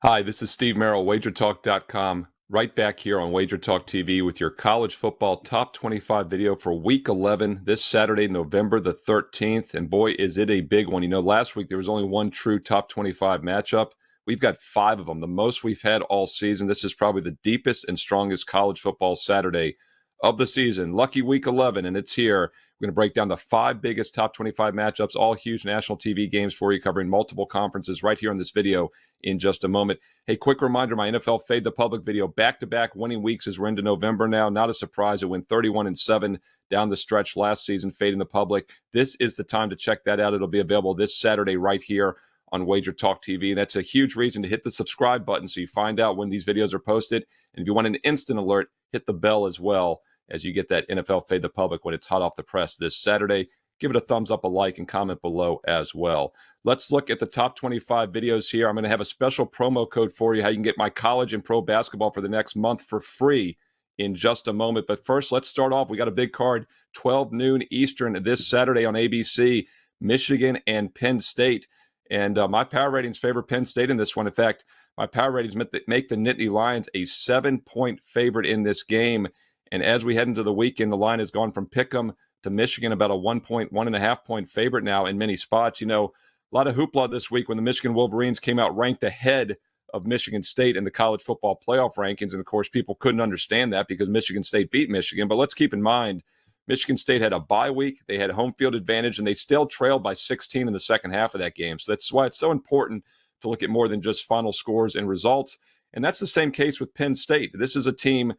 Hi, this is Steve Merril, WagerTalk.com, right back here on WagerTalk TV with your college football top 25 video for Week 11 this Saturday, November the 13th. And boy, is it a big one. Last week there was only one true top 25 matchup. We've got 5 of them, the most we've had all season. This is probably the deepest and strongest college football Saturday of the season. Lucky Week 11, and it's here. We're going to break down the 5 biggest top 25 matchups, all huge national TV games for you, covering multiple conferences right here in this video in just a moment. Hey, quick reminder, my NFL Fade the Public video, back-to-back winning weeks as we're into November now. Not a surprise. It went 31-7 down the stretch last season, Fading the Public. This is the time to check that out. It'll be available this Saturday right here on Wager Talk TV. That's a huge reason to hit the subscribe button so you find out when these videos are posted. And if you want an instant alert, hit the bell as well as you get that NFL Fade the Public when it's hot off the press this Saturday. Give it a thumbs up, a like, and comment below as well. Let's look at the top 25 videos here. I'm going to have a special promo code for you, how you can get my college and pro basketball for the next month for free in just a moment. But first, let's start off. We got a big card, 12 noon Eastern this Saturday on ABC, Michigan and Penn State. And my power ratings favor Penn State in this one. In fact, my power ratings make the Nittany Lions a 7-point favorite in this game. And as we head into the weekend, the line has gone from pick'em to Michigan, about a 1.5 point favorite now in many spots. A lot of hoopla this week when the Michigan Wolverines came out ranked ahead of Michigan State in the college football playoff rankings. And of course, people couldn't understand that because Michigan State beat Michigan. But let's keep in mind, Michigan State had a bye week. They had home field advantage, and they still trailed by 16 in the second half of that game. So that's why it's so important to look at more than just final scores and results. And that's the same case with Penn State. This is a team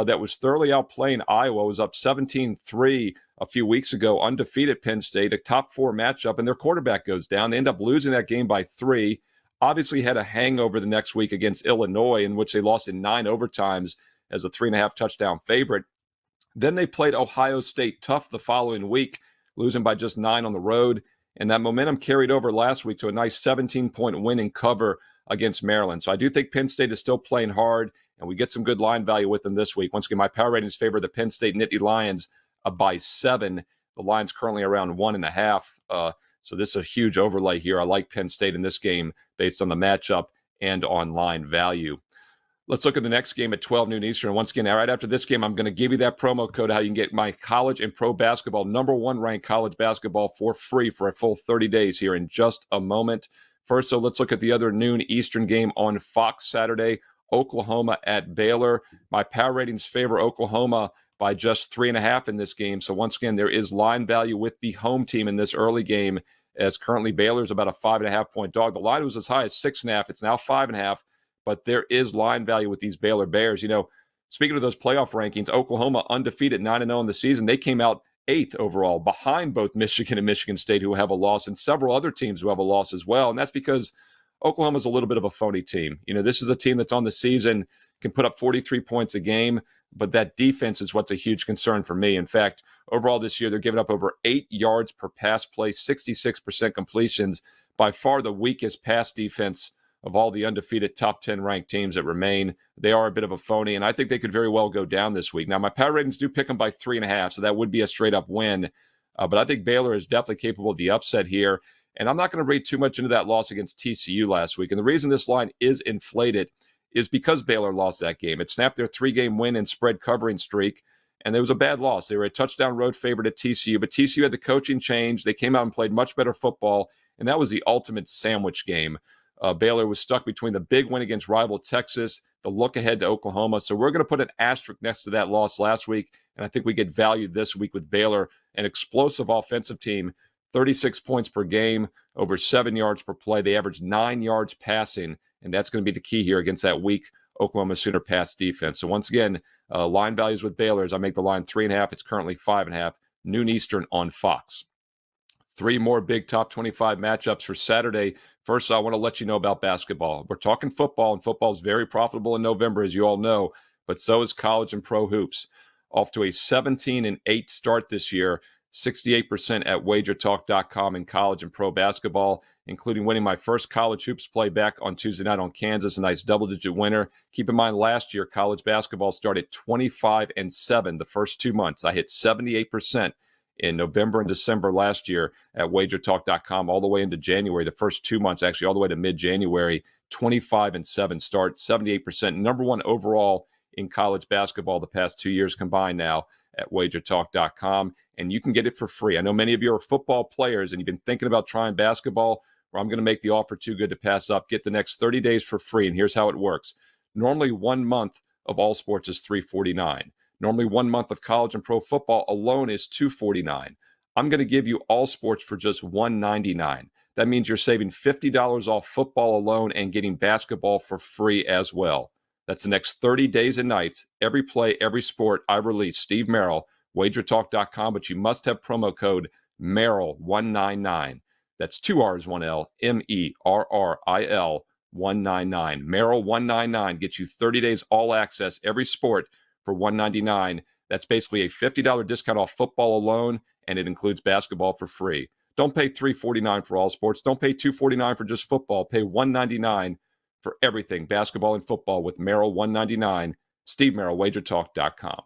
that was thoroughly outplaying Iowa. Was up 17-3 a few weeks ago, undefeated Penn State, a top 4 matchup, and their quarterback goes down. They end up losing that game by 3. Obviously had a hangover the next week against Illinois, in which they lost in 9 overtimes as a 3.5 touchdown favorite. Then they played Ohio State tough the following week, losing by just 9 on the road. And that momentum carried over last week to a nice 17-point win and cover against Maryland. So I do think Penn State is still playing hard, and we get some good line value with them this week. Once again, my power ratings favor the Penn State Nittany Lions by 7. The line's currently around 1.5. So this is a huge overlay here. I like Penn State in this game based on the matchup and on line value. Let's look at the next game at 12 noon Eastern. Once again, right after this game, I'm going to give you that promo code, how you can get my college and pro basketball, number 1 ranked college basketball for free for a full 30 days here in just a moment. First, so let's look at the other noon Eastern game on Fox Saturday, Oklahoma at Baylor. My power ratings favor Oklahoma by just 3.5 in this game. So once again, there is line value with the home team in this early game, as currently Baylor's about a 5.5 point dog. The line was as high as 6.5. It's now 5.5. But there is line value with these Baylor Bears. Speaking of those playoff rankings, Oklahoma undefeated 9-0 in the season. They came out 8th overall, behind both Michigan and Michigan State, who have a loss, and several other teams who have a loss as well. And that's because Oklahoma's a little bit of a phony team. This is a team that's on the season, can put up 43 points a game, but that defense is what's a huge concern for me. In fact, overall this year, they're giving up over 8 yards per pass play, 66% completions, by far the weakest pass defense of all the undefeated top 10 ranked teams that remain. They are a bit of a phony, and I think they could very well go down this week. Now, my power ratings do pick them by 3.5, so that would be a straight-up win. But I think Baylor is definitely capable of the upset here, and I'm not going to read too much into that loss against TCU last week. And the reason this line is inflated is because Baylor lost that game. It snapped their 3-game win and spread covering streak, and it was a bad loss. They were a touchdown road favorite at TCU, but TCU had the coaching change. They came out and played much better football, and that was the ultimate sandwich game. Baylor was stuck between the big win against rival Texas, the look ahead to Oklahoma. So we're going to put an asterisk next to that loss last week, and I think we get valued this week with Baylor, an explosive offensive team, 36 points per game, over 7 yards per play. They average 9 yards passing, and that's going to be the key here against that weak Oklahoma Sooner pass defense. So once again, line values with Baylor, as I make the line 3.5. It's currently 5.5, noon Eastern on Fox. 3 more big top 25 matchups for Saturday. First, I want to let you know about basketball. We're talking football, and football is very profitable in November, as you all know, but so is college and pro hoops. Off to a 17-8 start this year, 68% at WagerTalk.com in college and pro basketball, including winning my first college hoops play back on Tuesday night on Kansas, a nice double-digit winner. Keep in mind, last year, college basketball started 25-7 the first 2 months. I hit 78% in November and December last year at WagerTalk.com, all the way into January, the first 2 months, actually all the way to mid-January. 25-7 start, 78%, number one overall in college basketball the past 2 years combined now at WagerTalk.com, and you can get it for free. I know many of you are football players and you've been thinking about trying basketball. Well, I'm going to make the offer too good to pass up. Get the next 30 days for free, and here's how it works. Normally 1 month of all sports is $349. Normally 1 month of college and pro football alone is $249. I'm going to give you all sports for just $199. That means you're saving $50 off football alone and getting basketball for free as well. That's the next 30 days and nights. Every play, every sport I release. Steve Merril, WagerTalk.com, but you must have promo code Merril199. That's 2 R's, 1 L, Merril 199. Merril 199 gets you 30 days all access, every sport for $199. That's basically a $50 discount off football alone, and it includes basketball for free. Don't pay $349 for all sports. Don't pay $249 for just football. Pay $199 for everything, basketball and football, with Merril 199. Steve Merril, WagerTalk.com.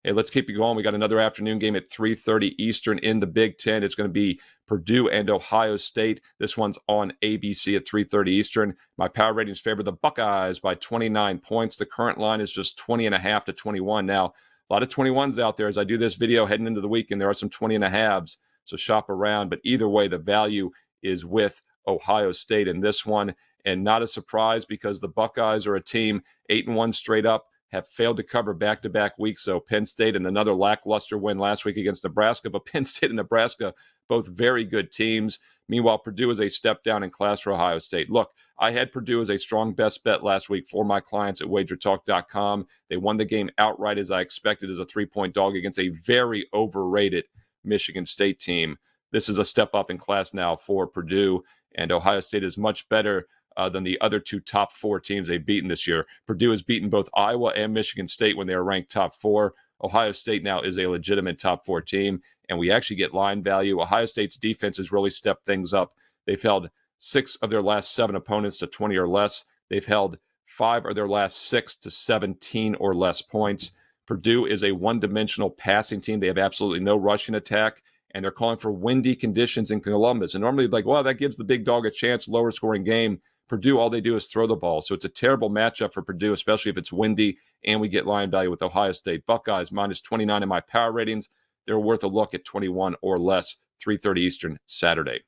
Hey, let's keep it going. We got another afternoon game at 3:30 Eastern in the Big Ten. It's going to be Purdue and Ohio State. This one's on ABC at 3:30 Eastern. My power ratings favor the Buckeyes by 29 points. The current line is just 20.5 to 21. Now, a lot of 21s out there as I do this video heading into the weekend. There are some 20.5s, so shop around. But either way, the value is with Ohio State in this one. And not a surprise because the Buckeyes are a team 8-1 straight up, have failed to cover back-to-back weeks. So Penn State and another lackluster win last week against Nebraska. But Penn State and Nebraska, both very good teams. Meanwhile, Purdue is a step down in class for Ohio State. Look, I had Purdue as a strong best bet last week for my clients at WagerTalk.com. They won the game outright as I expected as a 3-point dog against a very overrated Michigan State team. This is a step up in class now for Purdue, and Ohio State is much better than the other two top 4 teams they've beaten this year. Purdue has beaten both Iowa and Michigan State when they were ranked top 4. Ohio State now is a legitimate top 4 team, and we actually get line value. Ohio State's defense has really stepped things up. They've held 6 of their last 7 opponents to 20 or less. They've held 5 of their last 6 to 17 or less points. Purdue is a one-dimensional passing team. They have absolutely no rushing attack, and they're calling for windy conditions in Columbus. And normally, like, well, that gives the big dog a chance, lower scoring game. Purdue, all they do is throw the ball. So it's a terrible matchup for Purdue, especially if it's windy, and we get line value with Ohio State. Buckeyes, minus 29 in my power ratings. They're worth a look at 21 or less, 3:30 Eastern, Saturday.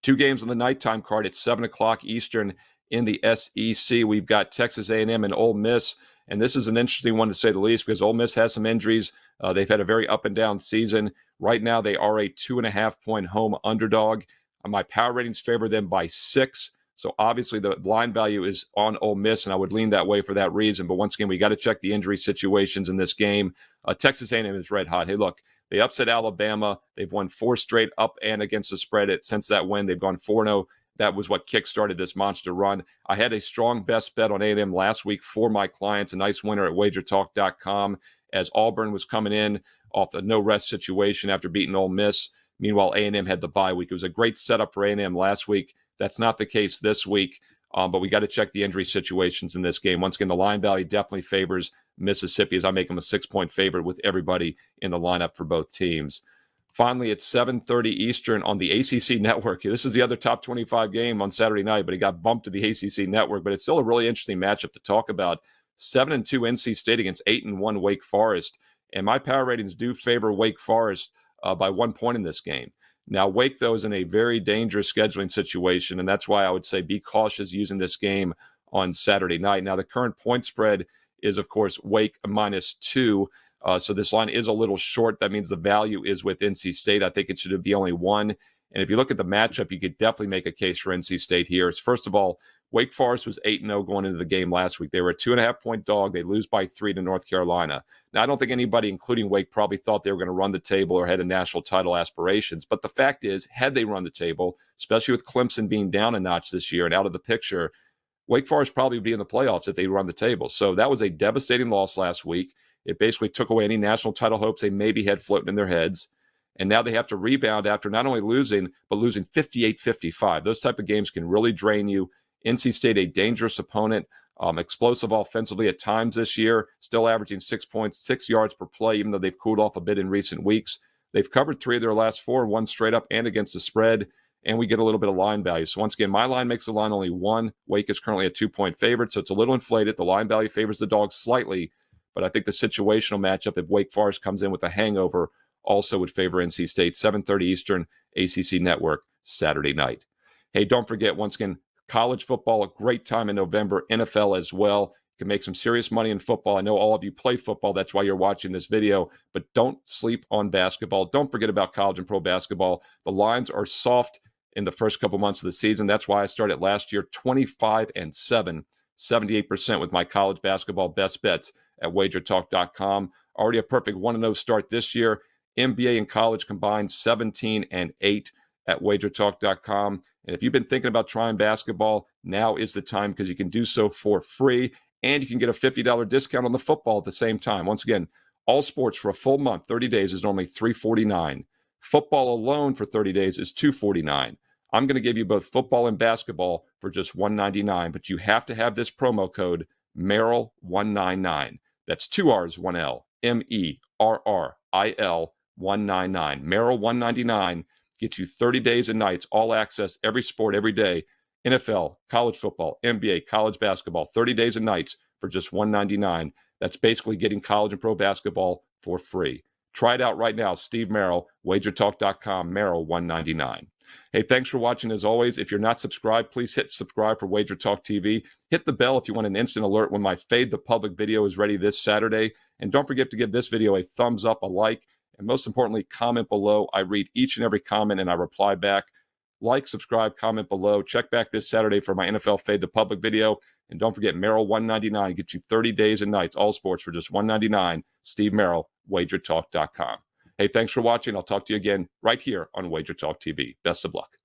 2 games on the nighttime card at 7 o'clock Eastern in the SEC. We've got Texas A&M and Ole Miss, and this is an interesting one to say the least because Ole Miss has some injuries. They've had a very up-and-down season. Right now, they are a 2.5-point home underdog. My power ratings favor them by 6. So obviously the line value is on Ole Miss, and I would lean that way for that reason. But once again, we got to check the injury situations in this game. Texas A&M is red hot. Hey, look, they upset Alabama. They've won 4 straight up and against the spread. Since that win, they've gone 4-0. That was what kickstarted this monster run. I had a strong best bet on A&M last week for my clients, a nice winner at WagerTalk.com, as Auburn was coming in off a no-rest situation after beating Ole Miss. Meanwhile, A&M had the bye week. It was a great setup for A&M last week. That's not the case this week, but we got to check the injury situations in this game. Once again, the line value definitely favors Mississippi as I make them a 6-point favorite with everybody in the lineup for both teams. Finally, it's 7:30 Eastern on the ACC network. This is the other top 25 game on Saturday night, but it got bumped to the ACC network. But it's still a really interesting matchup to talk about. 7-2 NC State against 8-1 Wake Forest. And my power ratings do favor Wake Forest by 1 point in this game. Now, Wake, though, is in a very dangerous scheduling situation, and that's why I would say be cautious using this game on Saturday night. Now, the current point spread is, of course, Wake -2, so this line is a little short. That means the value is with NC State. I think it should be only 1. And if you look at the matchup, you could definitely make a case for NC State here. First of all, Wake Forest was 8-0 going into the game last week. They were a 2.5-point dog. They lose by 3 to North Carolina. Now, I don't think anybody, including Wake, probably thought they were going to run the table or had a national title aspirations. But the fact is, had they run the table, especially with Clemson being down a notch this year and out of the picture, Wake Forest probably would be in the playoffs if they run the table. So that was a devastating loss last week. It basically took away any national title hopes they maybe had floating in their heads. And now they have to rebound after not only losing, but losing 58-55. Those type of games can really drain you. NC State, a dangerous opponent, explosive offensively at times this year, still averaging 6 points, 6 yards per play, even though they've cooled off a bit in recent weeks. They've covered 3 of their last 4, one straight up and against the spread, and we get a little bit of line value. So once again, my line makes the line only 1. Wake is currently a 2-point favorite, so it's a little inflated. The line value favors the dogs slightly, but I think the situational matchup, if Wake Forest comes in with a hangover, also would favor NC State. 7:30 Eastern, ACC Network, Saturday night. Hey, don't forget, once again, college football, a great time in November, NFL as well. You can make some serious money in football. I know all of you play football. That's why you're watching this video. But don't sleep on basketball. Don't forget about college and pro basketball. The lines are soft in the first couple months of the season. That's why I started last year 25-7, 78% with my college basketball best bets at WagerTalk.com. Already a perfect 1-0 start this year. NBA and college combined 17-8 at WagerTalk.com. And if you've been thinking about trying basketball, now is the time because you can do so for free. And you can get a $50 discount on the football at the same time. Once again, all sports for a full month, 30 days, is normally $349. Football alone for 30 days is $249. I'm going to give you both football and basketball for just $199, but you have to have this promo code Merril199. That's 2 R's, 1 L, MERRIL 199. Merril 199 gets you 30 days and nights, all access, every sport, every day. NFL, college football, NBA, college basketball, 30 days and nights for just $199. That's basically getting college and pro basketball for free. Try it out right now. Steve Merril, WagerTalk.com, Merril 199. Hey, thanks for watching as always. If you're not subscribed, please hit subscribe for Wager Talk TV. Hit the bell if you want an instant alert when my Fade the Public video is ready this Saturday. And don't forget to give this video a thumbs up, a like, and most importantly, comment below. I read each and every comment and I reply back. Like, subscribe, comment below. Check back this Saturday for my NFL Fade the Public video. And don't forget, Merril 199 gets you 30 days and nights, all sports for just $199. Steve Merril, WagerTalk.com. Hey, thanks for watching. I'll talk to you again right here on Wager Talk TV. Best of luck.